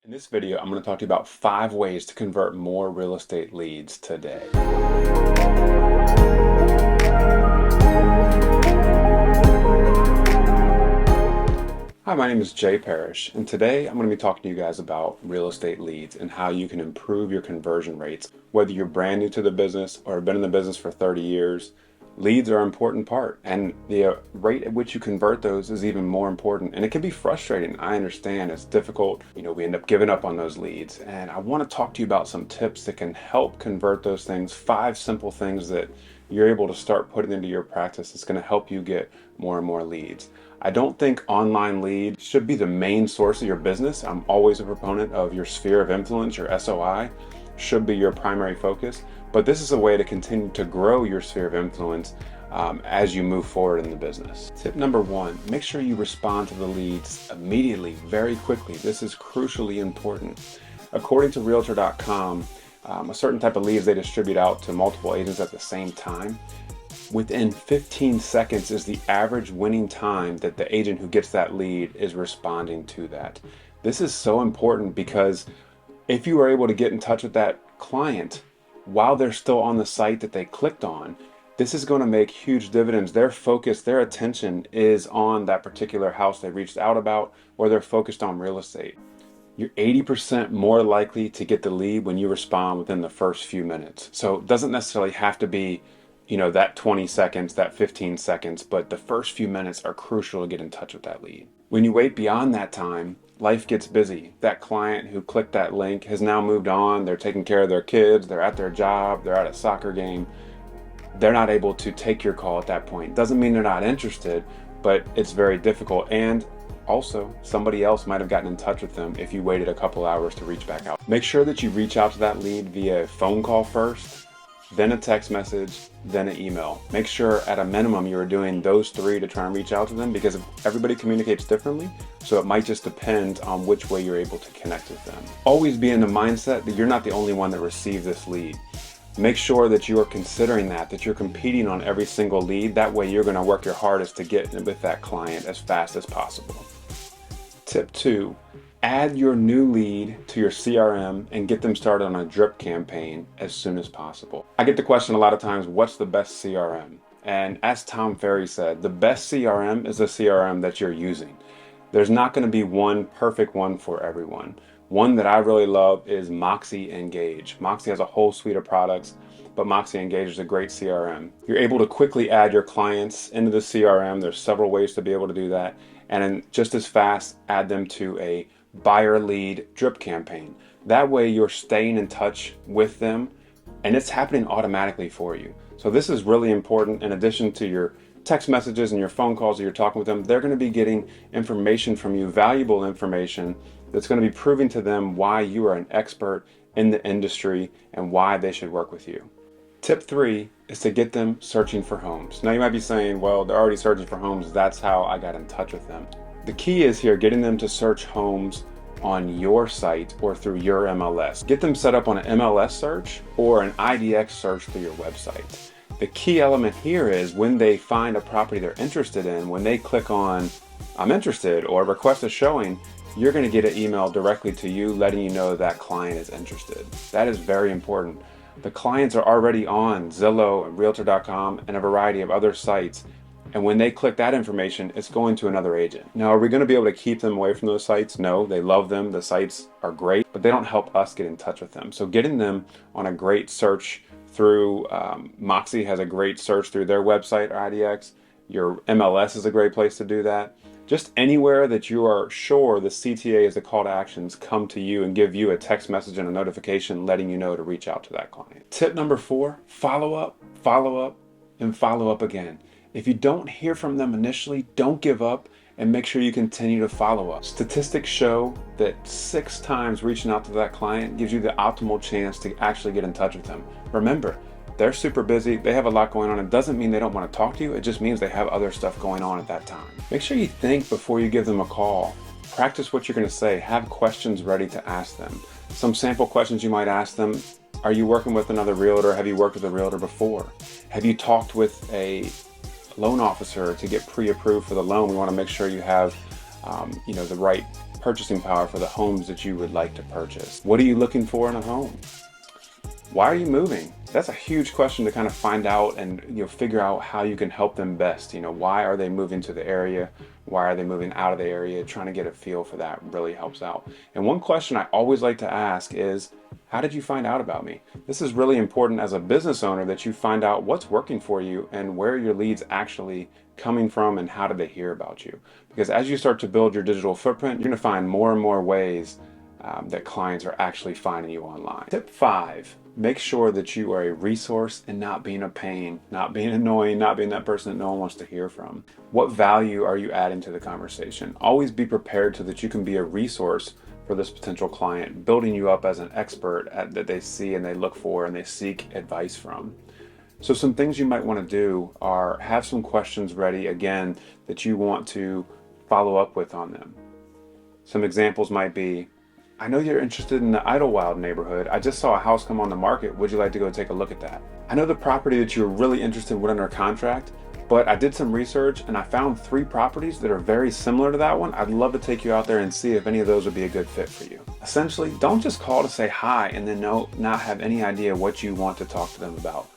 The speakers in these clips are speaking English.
In this video, I'm going to talk to you about 5 ways to convert more real estate leads today. Hi, my name is Jay Parrish, and today I'm going to be talking to you guys about real estate leads and how you can improve your conversion rates. Whether you're brand new to the business or have been in the business for 30 years, leads are an important part, and the rate at which you convert those is even more important. And it can be frustrating. I understand it's difficult. We end up giving up on those leads. And I want to talk to you about some tips that can help convert those things. 5 simple things that you're able to start putting into your practice. It's going to help you get more and more leads. I don't think online leads should be the main source of your business. I'm always a proponent of your sphere of influence, your SOI should be your primary focus, but this is a way to continue to grow your sphere of influence as you move forward in the business. Tip number 1, make sure you respond to the leads immediately, very quickly. This is crucially important. According to Realtor.com, a certain type of leads they distribute out to multiple agents at the same time. Within 15 seconds is the average winning time that the agent who gets that lead is responding to that. This is so important because if you are able to get in touch with that client while they're still on the site that they clicked on, this is going to make huge dividends. Their focus, their attention is on that particular house they reached out about, or they're focused on real estate. You're 80% more likely to get the lead when you respond within the first few minutes. So it doesn't necessarily have to be that 20 seconds, that 15 seconds, but the first few minutes are crucial to get in touch with that lead. When you wait beyond that time, life gets busy. That client who clicked that link has now moved on. They're taking care of their kids. They're at their job. They're at a soccer game. They're not able to take your call at that point. Doesn't mean they're not interested, but it's very difficult. And also, somebody else might have gotten in touch with them if you waited a couple hours to reach back out. Make sure that you reach out to that lead via phone call first, then a text message, then an email. Make sure at a minimum you are doing those 3 to try and reach out to them, because everybody communicates differently, so it might just depend on which way you're able to connect with them. Always be in the mindset that you're not the only one that received this lead. Make sure that you are considering that you're competing on every single lead. That way you're going to work your hardest to get with that client as fast as possible. Tip 2. Add your new lead to your CRM and get them started on a drip campaign as soon as possible. I get the question a lot of times, what's the best CRM? And as Tom Ferry said, the best CRM is a CRM that you're using. There's not going to be one perfect one for everyone. One that I really love is Moxie Engage. Moxie has a whole suite of products, but Moxie Engage is a great CRM. You're able to quickly add your clients into the CRM. There's several ways to be able to do that. And then just as fast, add them to a buyer lead drip campaign. That way you're staying in touch with them and it's happening automatically for you. So this is really important. In addition to your text messages and your phone calls that you're talking with them, they're going to be getting information from you, valuable information that's going to be proving to them why you are an expert in the industry and why they should work with you. Tip 3 is to get them searching for homes. Now you might be saying, well, they're already searching for homes. That's how I got in touch with them. The key is here getting them to search homes on your site or through your MLS. Get them set up on an MLS search or an IDX search through your website. The key element here is when they find a property they're interested in, when they click on I'm interested or request a showing, you're going to get an email directly to you letting you know that client is interested. That is very important. The clients are already on Zillow and Realtor.com and a variety of other sites. And when they click that information, it's going to another agent. Now, are we going to be able to keep them away from those sites? No, they love them. The sites are great, but they don't help us get in touch with them. So getting them on a great search through Moxie has a great search through their website or IDX. Your MLS is a great place to do that. Just anywhere that you are sure the CTA is the call to actions come to you and give you a text message and a notification letting you know to reach out to that client. Tip number 4, follow up, and follow up again. If you don't hear from them initially, don't give up and make sure you continue to follow up. Statistics show that 6 times reaching out to that client gives you the optimal chance to actually get in touch with them. Remember, they're super busy. They have a lot going on. It doesn't mean they don't want to talk to you. It just means they have other stuff going on at that time. Make sure you think before you give them a call. Practice what you're going to say. Have questions ready to ask them. Some sample questions you might ask them. Are you working with another realtor? Have you worked with a realtor before? Have you talked with a loan officer to get pre-approved for the loan? We want to make sure you have the right purchasing power for the homes that you would like to purchase. What are you looking for in a home? Why are you moving? That's a huge question to kind of find out and figure out how you can help them best. Why are they moving to the area? Why are they moving out of the area? Trying to get a feel for that really helps out. And one question I always like to ask is, how did you find out about me? This is really important as a business owner, that you find out what's working for you and where your leads actually coming from and how did they hear about you. Because as you start to build your digital footprint, you're going to find more and more ways that clients are actually finding you online. Tip 5, make sure that you are a resource and not being a pain, not being annoying, not being that person that no one wants to hear from. What value are you adding to the conversation? Always be prepared so that you can be a resource for this potential client, building you up as an expert that they see and they look for and they seek advice from. So some things you might want to do are have some questions ready, again, that you want to follow up with on them. Some examples might be, I know you're interested in the Idlewild neighborhood. I just saw a house come on the market. Would you like to go take a look at that? I know the property that you're really interested in went under contract, but I did some research and I found 3 properties that are very similar to that one. I'd love to take you out there and see if any of those would be a good fit for you. Essentially, don't just call to say hi and then not have any idea what you want to talk to them about.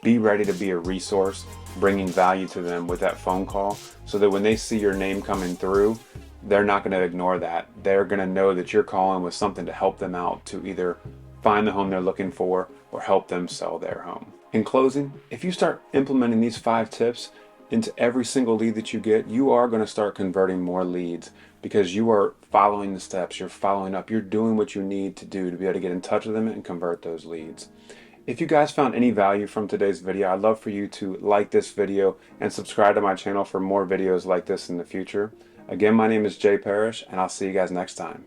Be ready to be a resource, bringing value to them with that phone call, so that when they see your name coming through, they're not going to ignore that. They're going to know that you're calling with something to help them out to either find the home they're looking for or help them sell their home. In closing, if you start implementing these 5 tips into every single lead that you get, you are going to start converting more leads because you are following the steps, you're following up, you're doing what you need to do to be able to get in touch with them and convert those leads. If you guys found any value from today's video, I'd love for you to like this video and subscribe to my channel for more videos like this in the future. Again, my name is Jay Parrish, and I'll see you guys next time.